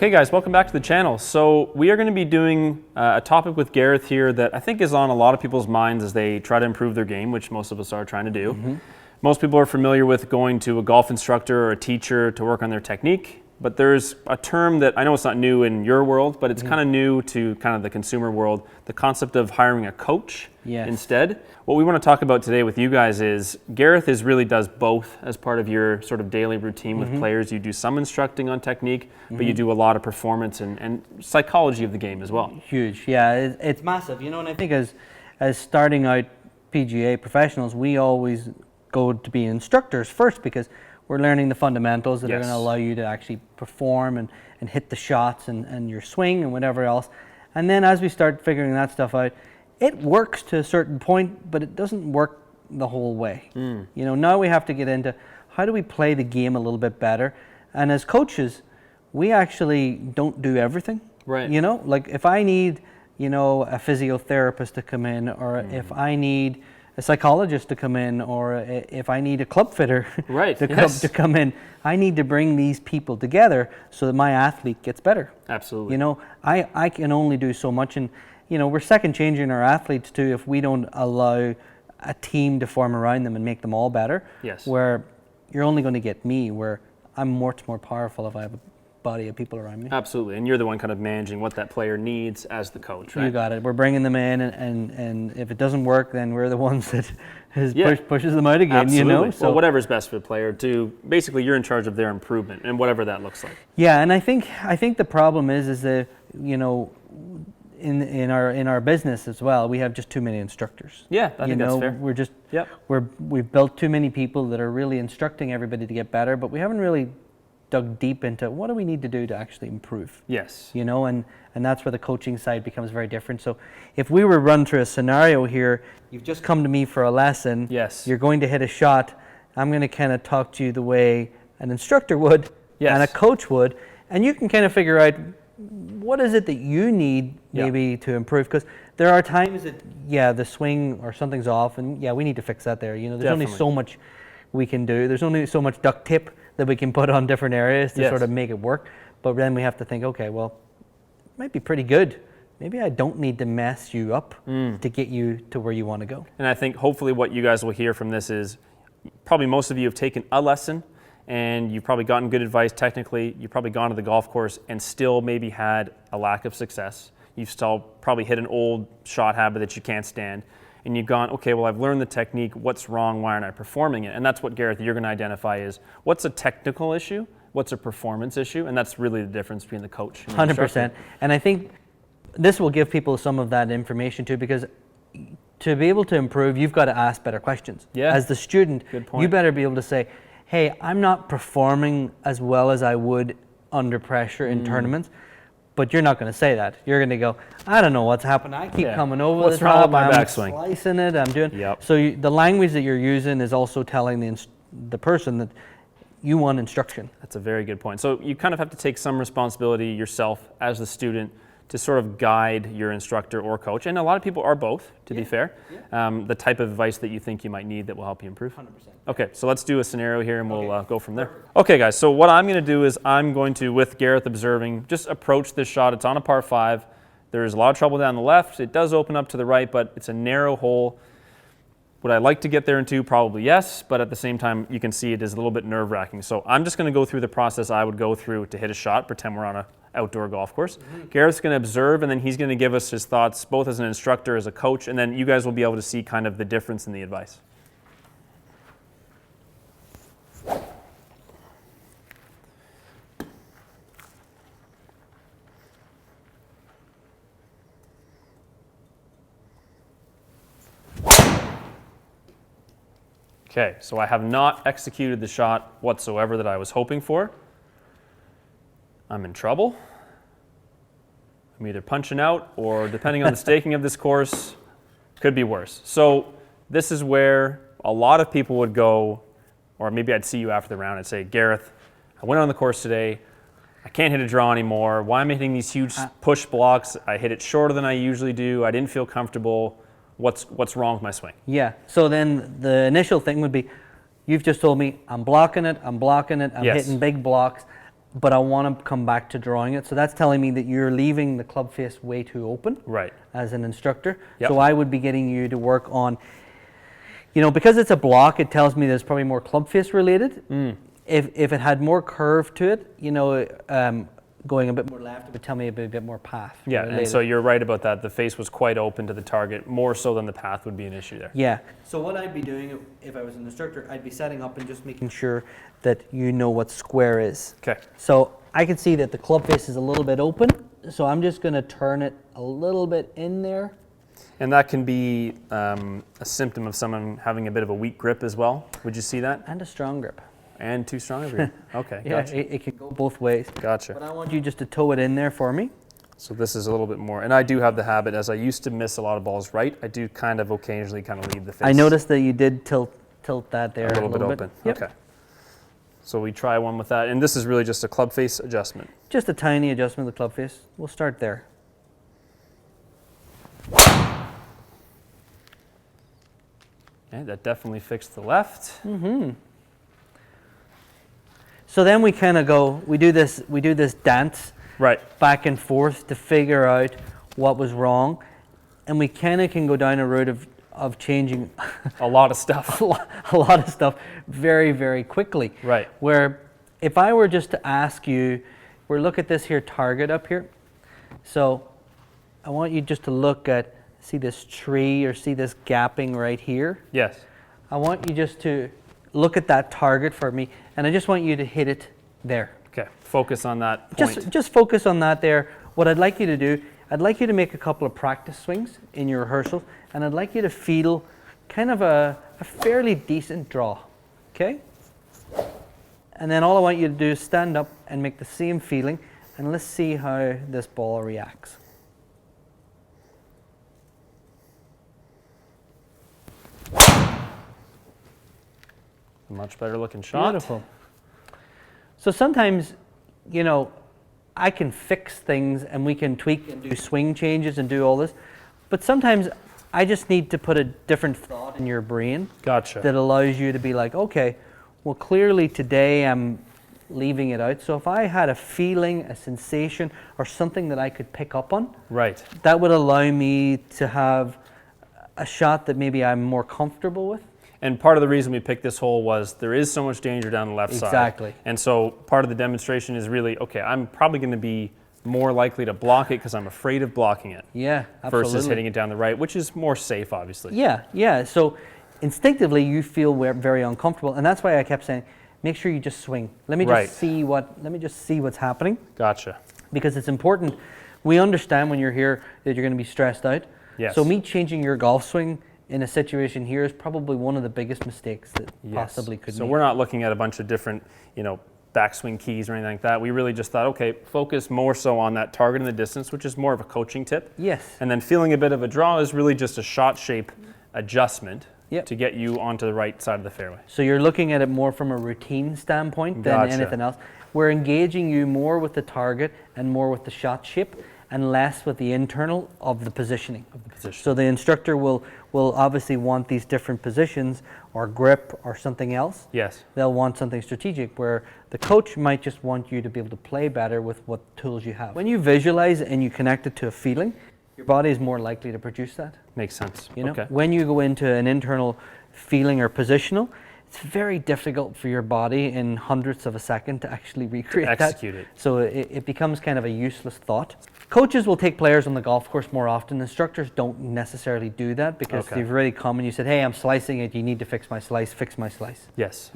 Okay guys, welcome back to the channel. So we are going to be doing a topic with Gareth here that I think is on a lot of people's minds as they try to improve their game, which most of us are trying to do. Most people are familiar with going to a golf instructor or a teacher to work on their technique, but there's a term that I know it's not new in your world, but it's kind of new to kind of the consumer world, the concept of hiring a coach instead. What we want to talk about today with you guys is Gareth really does both as part of your sort of daily routine with players. You do some instructing on technique, but you do a lot of performance and psychology of the game as well. Huge, yeah, it's massive, you know, and I think as starting out PGA professionals, we always go to be instructors first because we're learning the fundamentals that are going to allow you to actually perform and hit the shots and your swing and whatever else. And then as we start figuring that stuff out, it works to a certain point, but it doesn't work the whole way. You know, now we have to get into how do we play the game a little bit better. And as coaches, we actually don't do everything. Right. You know, like if I need, you know, a physiotherapist to come in, or if I need a psychologist to come in, or if I need a club fitter to come in, I need to bring these people together so that my athlete gets better. Absolutely. You know, I can only do so much, and you know, we're second changing our athletes too if we don't allow a team to form around them and make them all better. Yes. Where you're only going to get me, where I'm much more powerful if I have a body of people around me. Absolutely, and you're the one kind of managing what that player needs as the coach, right? You got it. We're bringing them in, and if it doesn't work, then we're the ones that pushes them out again. Absolutely. You know, so whatever's best for the player. Basically, you're in charge of their improvement and whatever that looks like. Yeah, and I think the problem is that, you know, in our business as well, we have just too many instructors. Yeah, I think that's fair. We're just we've built too many people that are really instructing everybody to get better, but we haven't really dug deep into what do we need to do to actually improve. Yes. You know, and that's where the coaching side becomes very different. So if we were run through a scenario here, you've just come to me for a lesson. Yes. You're going to hit a shot. I'm going to kind of talk to you the way an instructor would and a coach would, and you can kind of figure out what is it that you need maybe to improve, because there are times that the swing or something's off, and we need to fix that there. You know, there's only so much we can do. There's only so much duct tape that we can put on different areas to sort of make it work. But then we have to think, okay, well, it might be pretty good. Maybe I don't need to mess you up to get you to where you want to go. And I think hopefully what you guys will hear from this is probably most of you have taken a lesson and you've probably gotten good advice technically. You've probably gone to the golf course and still maybe had a lack of success. You've still probably hit an old shot habit that you can't stand. And you've gone, okay, well, I've learned the technique. What's wrong? Why aren't I performing it? And that's what, Gareth, you're going to identify is what's a technical issue, what's a performance issue, and that's really the difference between the coach and the 100%. And I think this will give people some of that information too, because to be able to improve, you've got to ask better questions. Yeah. As the student, you better be able to say, hey, I'm not performing as well as I would under pressure in tournaments. But you're not going to say that. You're going to go, I don't know what's happened. I keep coming over the top. I'm slicing it. I'm doing. So the language that you're using is also telling the person that you want instruction. That's a very good point. So you kind of have to take some responsibility yourself as the student to sort of guide your instructor or coach. And a lot of people are both, to be fair. The type of advice that you think you might need that will help you improve. 100%. Okay, so let's do a scenario here and we'll go from there. Okay guys, so what I'm going to do is I'm going to, with Gareth observing, just approach this shot. It's on a par 5. There's a lot of trouble down the left. It does open up to the right, but it's a narrow hole. Would I like to get there in 2? Probably yes, but at the same time, you can see it is a little bit nerve-wracking. So I'm just going to go through the process I would go through to hit a shot, pretend we're on an outdoor golf course. Gareth's going to observe, and then he's going to give us his thoughts, both as an instructor, as a coach, and then you guys will be able to see kind of the difference in the advice. Okay, so I have not executed the shot whatsoever that I was hoping for. I'm in trouble. I'm either punching out or, depending on the staking of this course, could be worse. So this is where a lot of people would go, or maybe I'd see you after the round and say, Gareth, I went on the course today. I can't hit a draw anymore. Why am I hitting these huge push blocks? I hit it shorter than I usually do. I didn't feel comfortable. What's wrong with my swing? Yeah, so then the initial thing would be, you've just told me I'm blocking it, I'm hitting big blocks. but I want to come back to drawing it. So that's telling me that you're leaving the club face way too open. Right. As an instructor. Yep. So I would be getting you to work on, because it's a block, it tells me there's probably more club face related. If it had more curve to it, going a bit more left, it would tell me a bit more path. Yeah, related. and so you're right about that. The face was quite open to the target, more so than the path would be an issue there. Yeah. So what I'd be doing if I was an instructor, I'd be setting up and just making sure that you know what square is. Okay. So I can see that the club face is a little bit open, so I'm just going to turn it a little bit in there. And that can be a symptom of someone having a bit of a weak grip as well. Would you see that? And a strong grip. And too strong of a grip. Okay, Yeah, gotcha. it can go both ways. Gotcha. But I want you just to toe it in there for me. So this is a little bit more. And I do have the habit, as I used to miss a lot of balls right, I do kind of occasionally kind of leave the face. I noticed that you did tilt that there a little bit open. Yep. Okay. So we try one with that. And this is really just a club face adjustment. Just a tiny adjustment of the club face. We'll start there. Okay, that definitely fixed the left. So then we kind of we do this dance Right. back and forth to figure out what was wrong, and we kind of can go down a route of changing A lot of stuff. a lot of stuff very, very quickly. Right. Where if I were just to ask you, look at this here target up here. So I want you just to see this tree or see this gapping right here. Yes. I want you just to look at that target for me, and I just want you to hit it there. Okay. Focus on that point. Just focus on that there. What I'd like you to do, I'd like you to make a couple of practice swings in your rehearsals, and I'd like you to feel kind of a fairly decent draw, okay? And then all I want you to do is stand up and make the same feeling, and let's see how this ball reacts. A much better looking shot. Beautiful. So sometimes, I can fix things and we can tweak and do swing changes and do all this, but sometimes I just need to put a different thought in your brain. Gotcha. That allows you to be like, okay, well clearly today I'm leaving it out. So if I had a feeling, a sensation, or something that I could pick up on, Right. that would allow me to have a shot that maybe I'm more comfortable with. And part of the reason we picked this hole was there is so much danger down the left side. Exactly. And so part of the demonstration is really, okay, I'm probably going to be more likely to block it because I'm afraid of blocking it. Yeah, absolutely. Versus hitting it down the right, which is more safe, obviously. Yeah. So instinctively you feel very uncomfortable, and that's why I kept saying, make sure you just swing. Let me just see what's happening. Gotcha. Because it's important. We understand when you're here that you're going to be stressed out. Yes. So me changing your golf swing in a situation here is probably one of the biggest mistakes that possibly could be. So we're not looking at a bunch of different, backswing keys or anything like that. We really just thought, okay, focus more so on that target in the distance, which is more of a coaching tip. Yes. And then feeling a bit of a draw is really just a shot shape adjustment Yep. to get you onto the right side of the fairway. So you're looking at it more from a routine standpoint than Gotcha. anything else. We're engaging you more with the target and more with the shot shape and less with the internal of the positioning. So the instructor will obviously want these different positions or grip or something else. Yes. They'll want something strategic, where the coach might just want you to be able to play better with what tools you have. When you visualize and you connect it to a feeling, your body is more likely to produce that. Makes sense. Okay. When you go into an internal feeling or positional, it's very difficult for your body in hundredths of a second to actually recreate execute it. So it becomes kind of a useless thought. Coaches will take players on the golf course more often. Instructors don't necessarily do that because they've already come and you said, hey, I'm slicing it. You need to fix my slice. Yes.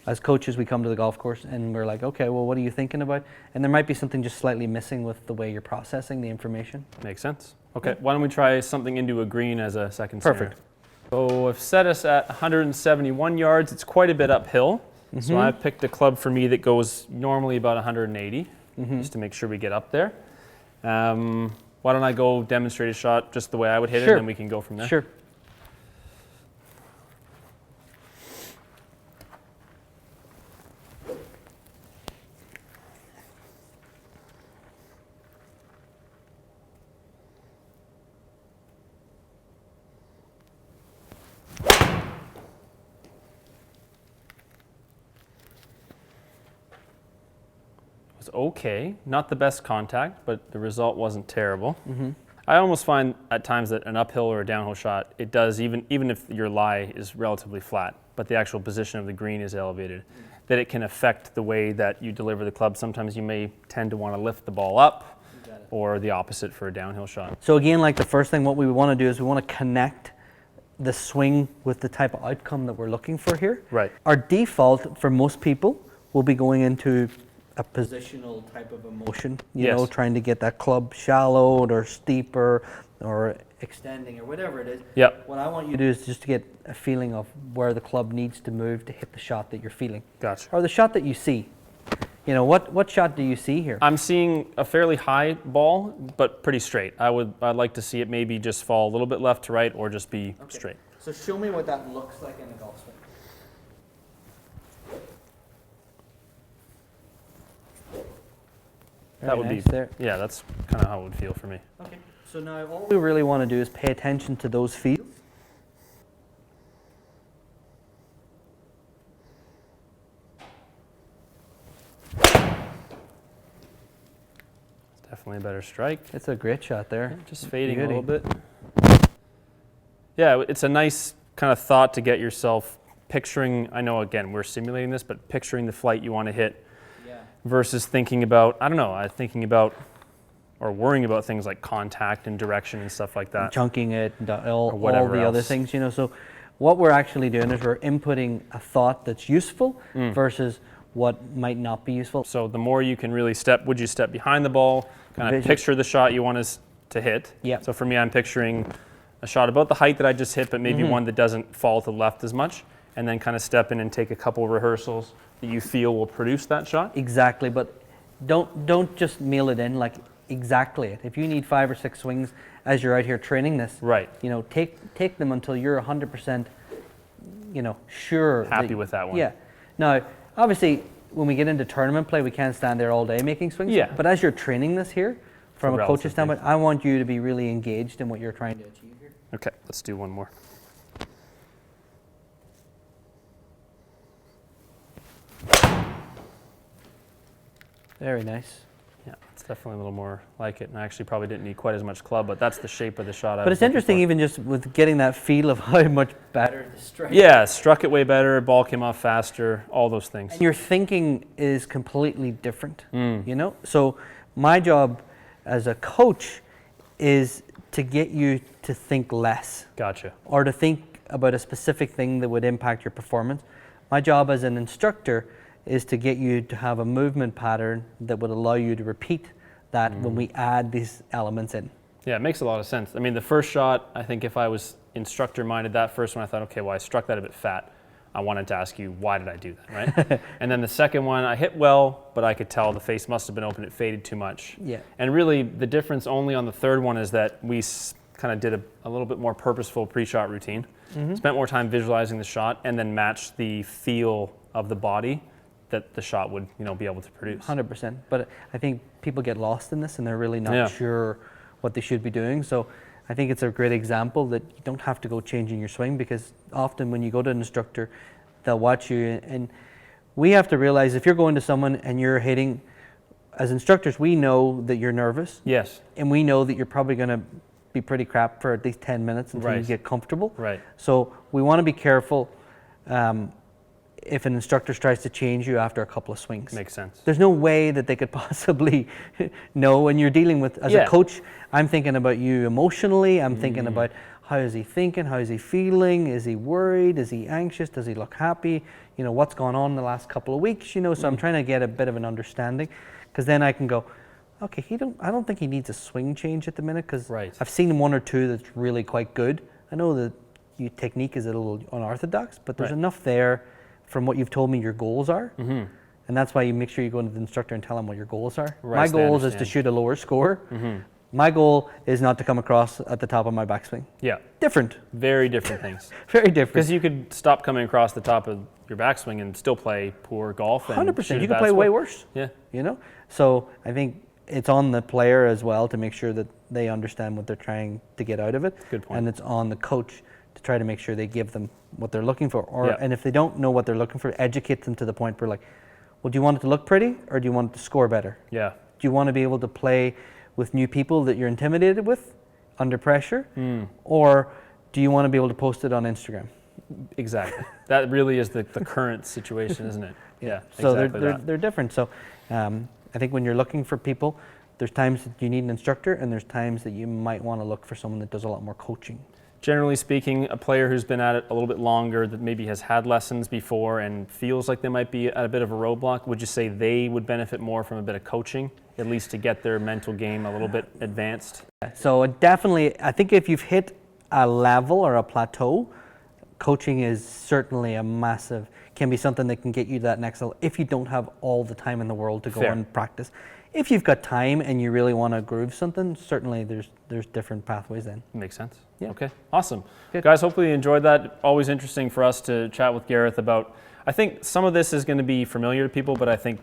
As coaches, we come to the golf course and we're like, okay, well, what are you thinking about? And there might be something just slightly missing with the way you're processing the information. Makes sense. Okay, why don't we try something into a green as a second Perfect. snare. So I've set us at 171 yards. It's quite a bit uphill. So I've picked a club for me that goes normally about 180, just to make sure we get up there. Why don't I go demonstrate a shot just the way I would hit it, and then we can go from there. Sure. was okay. Not the best contact, but the result wasn't terrible. I almost find at times that an uphill or a downhill shot, it does, even if your lie is relatively flat, but the actual position of the green is elevated, that it can affect the way that you deliver the club. Sometimes you may tend to want to lift the ball up, or the opposite for a downhill shot. So again, like the first thing, what we want to do is we want to connect the swing with the type of outcome that we're looking for here. Right. Our default for most people will be going into a positional type of emotion, you know, trying to get that club shallowed or steeper or extending or whatever it is. Yep. What I want you to do is just to get a feeling of where the club needs to move to hit the shot that you're feeling. Gotcha. Or the shot that you see. You know, what shot do you see here? I'm seeing a fairly high ball, but pretty straight. I'd like to see it maybe just fall a little bit left to right or just be straight. So show me what that looks like in a golf swing. That would nice be there. Yeah, that's kind of how it would feel for me. Okay. So now all we really want to do is pay attention to those feels. Definitely a better strike. It's a great shot there. Just fading Beauty. a little bit. Yeah, it's a nice kind of thought to get yourself picturing, I know again we're simulating this, but picturing the flight you want to hit versus thinking about, I don't know, thinking about or worrying about things like contact and direction and stuff like that. Chunking it, and all whatever the other else. things, you know. So what we're actually doing is we're inputting a thought that's useful versus what might not be useful. So the more you can really would you step behind the ball, kind of picture the shot you want us to hit. Yeah. So for me, I'm picturing a shot about the height that I just hit, but maybe one that doesn't fall to the left as much, and then kind of step in and take a couple rehearsals that you feel will produce that shot. Exactly, but don't just mail it in like exactly it. If you need 5 or 6 swings as you're out here training this, Right. you know, take them until you're 100%, you know, sure. Happy with that one. Yeah. Now, obviously, when we get into tournament play, we can't stand there all day making swings. Yeah. But as you're training this here, from a relative coach's standpoint, I want you to be really engaged in what you're trying to achieve here. Okay, let's do one more. Very nice. Yeah, it's definitely a little more like it. And I actually probably didn't need quite as much club, but that's the shape of the shot. But it's interesting even just with getting that feel of how much better the strike. Yeah, struck it way better, ball came off faster, all those things. And your thinking is completely different, you know? So my job as a coach is to get you to think less. Gotcha. Or to think about a specific thing that would impact your performance. My job as an instructor is to get you to have a movement pattern that would allow you to repeat that when we add these elements in. Yeah, it makes a lot of sense. I mean, the first shot, I think if I was instructor minded, that first one, I thought, okay, well, I struck that a bit fat. I wanted to ask you, why did I do that, right? And then the second one, I hit well, but I could tell the face must have been open. It faded too much. Yeah. And really, the difference only on the third one is that we kind of did a little bit more purposeful pre-shot routine. Spent more time visualizing the shot and then matched the feel of the body that the shot would, you know, be able to produce. 100%. But I think people get lost in this and they're really not sure what they should be doing. So I think it's a great example that you don't have to go changing your swing, because often when you go to an instructor, they'll watch you. And we have to realize if you're going to someone and you're hitting, as instructors, we know that you're nervous. Yes. And we know that you're probably going to be pretty crap for at least 10 minutes until you get comfortable. Right. So we want to be careful if an instructor tries to change you after a couple of swings. Makes sense. There's no way that they could possibly know. When you're dealing with, as a coach, I'm thinking about you emotionally. I'm thinking about how is he thinking, how is he feeling, is he worried, is he anxious, does he look happy, you know, what's gone on the last couple of weeks, you know. So I'm trying to get a bit of an understanding, because then I can go, okay, I don't think he needs a swing change at the minute, because I've seen one or two that's really quite good. I know that your technique is a little unorthodox, but there's enough there from what you've told me your goals are. And that's why you make sure you go into the instructor and tell him what your goals are. My goal is to shoot a lower score. My goal is not to come across at the top of my backswing. Yeah. Different. Very different things. Very different. Because you could stop coming across the top of your backswing and still play poor golf. 100%. You could play way worse. Yeah. You know? So I think it's on the player as well to make sure that they understand what they're trying to get out of it. Good point. And it's on the coach to try to make sure they give them what they're looking for. And if they don't know what they're looking for, educate them to the point where, like, Well, do you want it to look pretty or do you want it to score better? Yeah. Do you want to be able to play with new people that you're intimidated with under pressure? Or do you want to be able to post it on Instagram? Exactly. That really is the current situation, isn't it? Yeah. So exactly they're different. So I think when you're looking for people, there's times that you need an instructor and there's times that you might want to look for someone that does a lot more coaching. Generally speaking, a player who's been at it a little bit longer, that maybe has had lessons before and feels like they might be at a bit of a roadblock, would you say they would benefit more from a bit of coaching, at least to get their mental game a little bit advanced? So definitely, I think if you've hit a level or a plateau, coaching is certainly can be something that can get you to that next level if you don't have all the time in the world to go and practice. If you've got time and you really want to groove something, certainly there's different pathways then. Makes sense. Yeah. Okay, awesome. Good. Guys, hopefully you enjoyed that. Always interesting for us to chat with Gareth about, I think some of this is going to be familiar to people, but I think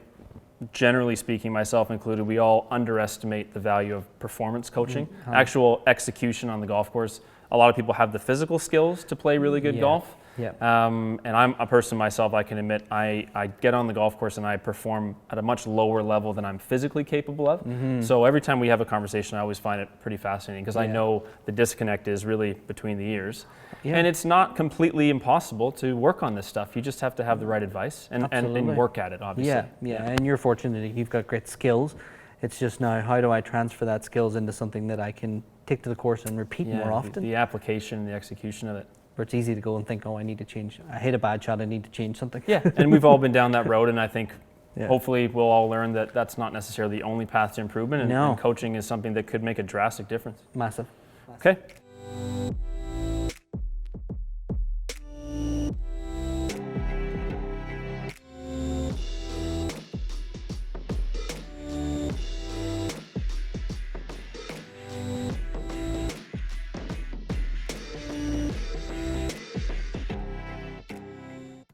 generally speaking, myself included, we all underestimate the value of performance coaching, actual execution on the golf course. A lot of people have the physical skills to play really good golf. Yeah. And I'm a person myself, I can admit, I get on the golf course and I perform at a much lower level than I'm physically capable of. So every time we have a conversation, I always find it pretty fascinating because I know the disconnect is really between the ears. Yeah. And it's not completely impossible to work on this stuff. You just have to have the right advice and work at it, obviously. Yeah, and you're fortunate that you've got great skills. It's just now, how do I transfer that skills into something that I can take to the course and repeat more often? The application, the execution of it. Where it's easy to go and think, oh, I need to change. I hit a bad shot, I need to change something. Yeah, and we've all been down that road, and I think hopefully we'll all learn that that's not necessarily the only path to improvement, and coaching is something that could make a drastic difference. Massive. Okay.